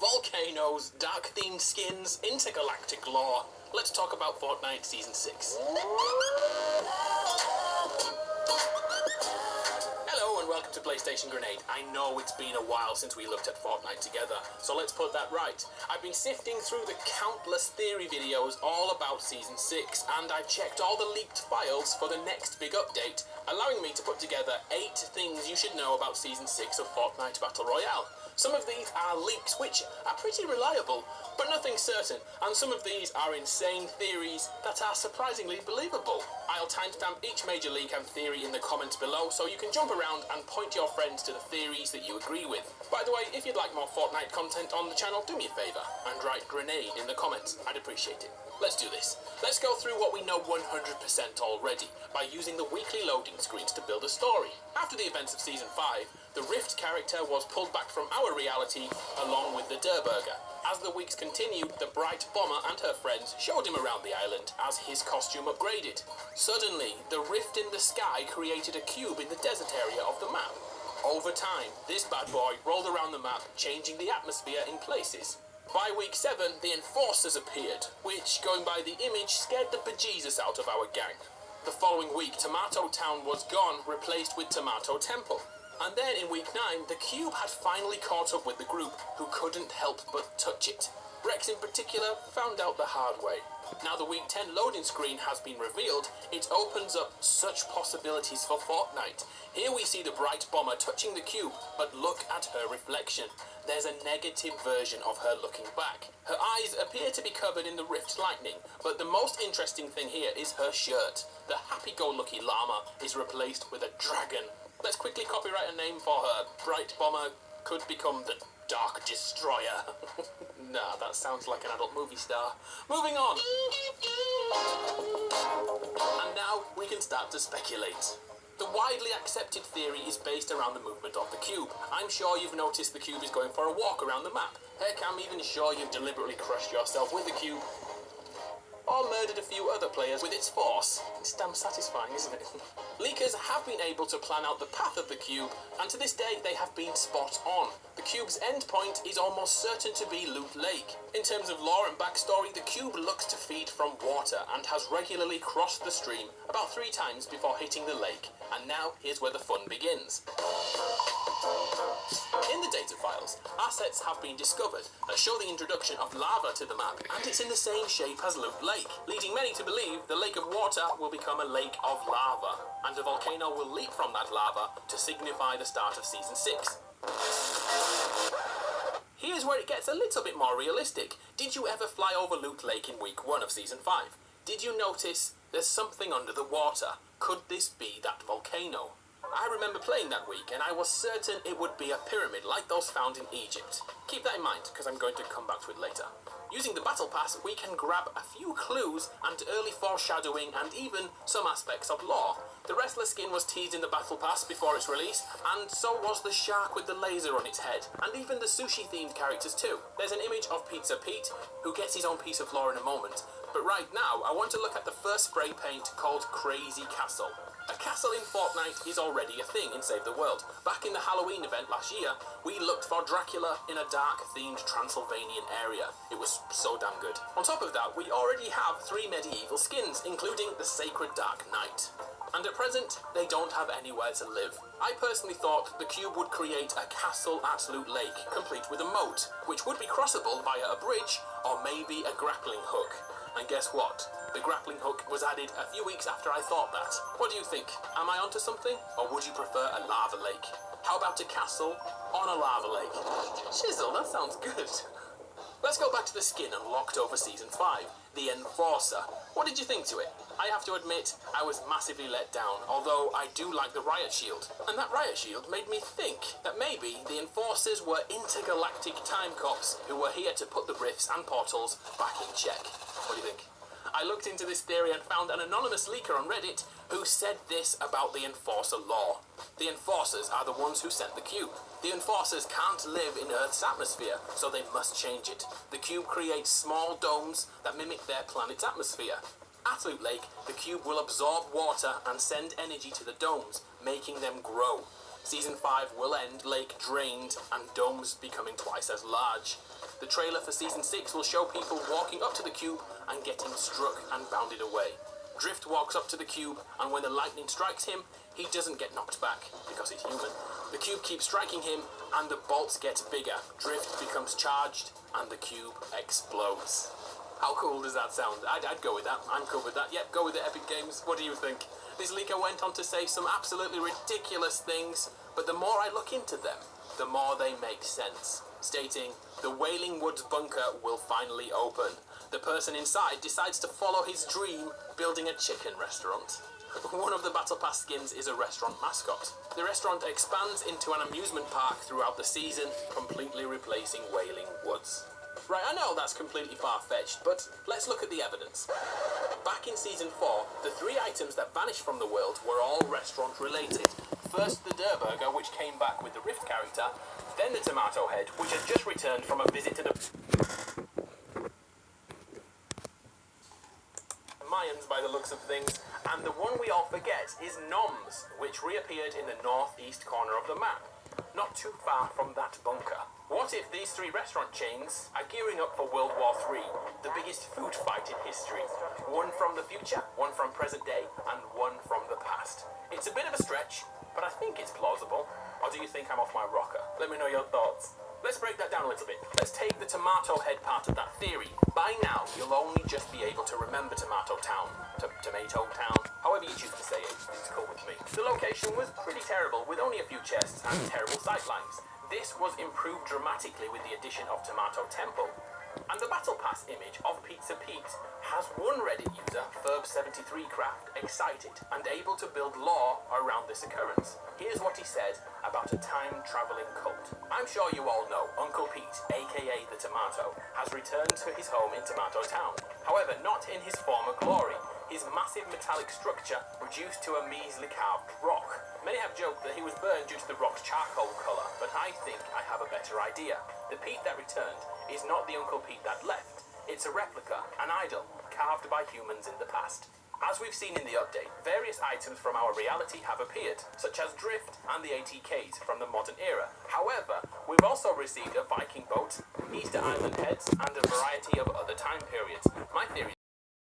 volcanoes, dark-themed skins, intergalactic lore. Let's talk about Fortnite Season 6. Hello and welcome to PlayStation Grenade. I know it's been a while since we looked at Fortnite together, so let's put that right. I've been sifting through the countless theory videos all about Season 6, and I've checked all the leaked files for the next big update, allowing me to put together 8 things you should know about Season 6 of Fortnite Battle Royale. Some of these are leaks, which are pretty reliable, but nothing certain, and some of these are insane theories that are surprisingly believable. I'll timestamp each major leak and theory in the comments below, so you can jump around and point your friends to the theories that you agree with. By the way, if you'd like more Fortnite content on the channel, do me a favour and write grenade in the comments. I'd appreciate it. Let's do this. Let's go through what we know 100% already by using the weekly loading screens to build a story. After the events of Season 5, the Rift character was pulled back from our reality along with the Durburger. As the weeks continued, the Bright Bomber and her friends showed him around the island as his costume upgraded. Suddenly, the rift in the sky created a cube in the desert area of the map. Over time, this bad boy rolled around the map, changing the atmosphere in places. By week 7, the Enforcers appeared, which, going by the image, scared the bejesus out of our gang. The following week, Tomato Town was gone, replaced with Tomato Temple. And then in week 9, the cube had finally caught up with the group, who couldn't help but touch it. Rex in particular found out the hard way. Now the week 10 loading screen has been revealed, it opens up such possibilities for Fortnite. Here we see the Bright Bomber touching the cube, but look at her reflection. There's a negative version of her looking back. Her eyes appear to be covered in the Rift lightning, but the most interesting thing here is her shirt. The happy-go-lucky llama is replaced with a dragon. Let's quickly copyright a name for her. Bright Bomber could become the Dark Destroyer. Nah, that sounds like an adult movie star. Moving on. And now we can start to speculate. The widely accepted theory is based around the movement of the cube. I'm sure you've noticed the cube is going for a walk around the map. Heck, I'm even sure you've deliberately crushed yourself with the cube, or murdered a few other players with its force. It's damn satisfying, isn't it? Leakers have been able to plan out the path of the cube, and to this day they have been spot on. The cube's endpoint is almost certain to be Loot Lake. In terms of lore and backstory, the cube looks to feed from water and has regularly crossed the stream about 3 times before hitting the lake. And now, here's where the fun begins. In the data files, assets have been discovered that show the introduction of lava to the map, and it's in the same shape as Loot Lake, leading many to believe the lake of water will become a lake of lava, and a volcano will leap from that lava to signify the start of Season 6. Here's where it gets a little bit more realistic. Did you ever fly over Loot Lake in week 1 of Season 5? Did you notice there's something under the water? Could this be that volcano? I remember playing that week, and I was certain it would be a pyramid like those found in Egypt. Keep that in mind, because I'm going to come back to it later. Using the Battle Pass, we can grab a few clues and early foreshadowing and even some aspects of lore. The wrestler skin was teased in the Battle Pass before its release, and so was the shark with the laser on its head, and even the sushi-themed characters too. There's an image of Pizza Pete, who gets his own piece of lore in a moment, but right now I want to look at the first spray paint called Crazy Castle. A castle in Fortnite is already a thing in Save the World. Back in the Halloween event last year, we looked for Dracula in a dark-themed Transylvanian area. It was so damn good. On top of that, we already have 3 medieval skins, including the Sacred Dark Knight. And at present, they don't have anywhere to live. I personally thought the cube would create a castle at Loot Lake, complete with a moat, which would be crossable via a bridge or maybe a grappling hook. And guess what? The grappling hook was added a few weeks after I thought that. What do you think? Am I onto something? Or would you prefer a lava lake? How about a castle on a lava lake? Chisel, that sounds good. Let's go back to the skin unlocked over Season 5, the Enforcer. What did you think to it? I have to admit, I was massively let down, although I do like the Riot Shield. And that Riot Shield made me think that maybe the Enforcers were intergalactic time cops who were here to put the rifts and portals back in check. What do you think? I looked into this theory and found an anonymous leaker on Reddit who said this about the Enforcer lore. The Enforcers are the ones who sent the cube. The Enforcers can't live in Earth's atmosphere, so they must change it. The cube creates small domes that mimic their planet's atmosphere. At Loot Lake, the cube will absorb water and send energy to the domes, making them grow. Season 5 will end lake drained and domes becoming twice as large. The trailer for Season 6 will show people walking up to the cube and getting struck and bounded away. Drift walks up to the cube, and when the lightning strikes him, he doesn't get knocked back, because he's human. The cube keeps striking him, and the bolts get bigger. Drift becomes charged, and the cube explodes. How cool does that sound? I'd go with that. I'm cool with that. Yep, go with it, Epic Games. What do you think? This leaker went on to say some absolutely ridiculous things, but the more I look into them, the more they make sense. Stating, the Wailing Woods bunker will finally open. The person inside decides to follow his dream, building a chicken restaurant. One of the Battle Pass skins is a restaurant mascot. The restaurant expands into an amusement park throughout the season, completely replacing Wailing Woods. Right, I know that's completely far-fetched, but let's look at the evidence. Back in Season 4, the 3 items that vanished from the world were all restaurant-related. First, the Der Burger, which came back with the Rift character, then the Tomato Head, which had just returned from a visit to the Mayans by the looks of things, and the one we all forget is Noms, which reappeared in the northeast corner of the map, not too far from that bunker. What if these 3 restaurant chains are gearing up for World War III, the biggest food fight in history? One from the future, one from present day, and one from the past. It's a bit of a stretch, but I think it's plausible. Or do you think I'm off my rocker? Let me know your thoughts. Let's break that down a little bit. Let's take the Tomato Head part of that theory. By now, you'll only just be able to remember Tomato Town. Tomato Town. However you choose to say it, it's cool with me. The location was pretty terrible, with only a few chests and terrible sightlines. This was improved dramatically with the addition of Tomato Temple. And the Battle Pass image of Pizza Pete has one Reddit user, Ferb73craft, excited and able to build lore around this occurrence. Here's what he said about a time-traveling cult. I'm sure you all know Uncle Pete, aka the Tomato, has returned to his home in Tomato Town. However, not in his former glory. His massive metallic structure reduced to a measly carved rock. Many have joked that he was burned due to the rock's charcoal colour, but I think I have a better idea. The Pete that returned is not the Uncle Pete that left. It's a replica, an idol, carved by humans in the past. As we've seen in the update, various items from our reality have appeared, such as Drift and the ATKs from the modern era. However, we've also received a Viking boat, Easter Island heads, and a variety of other time periods. My theory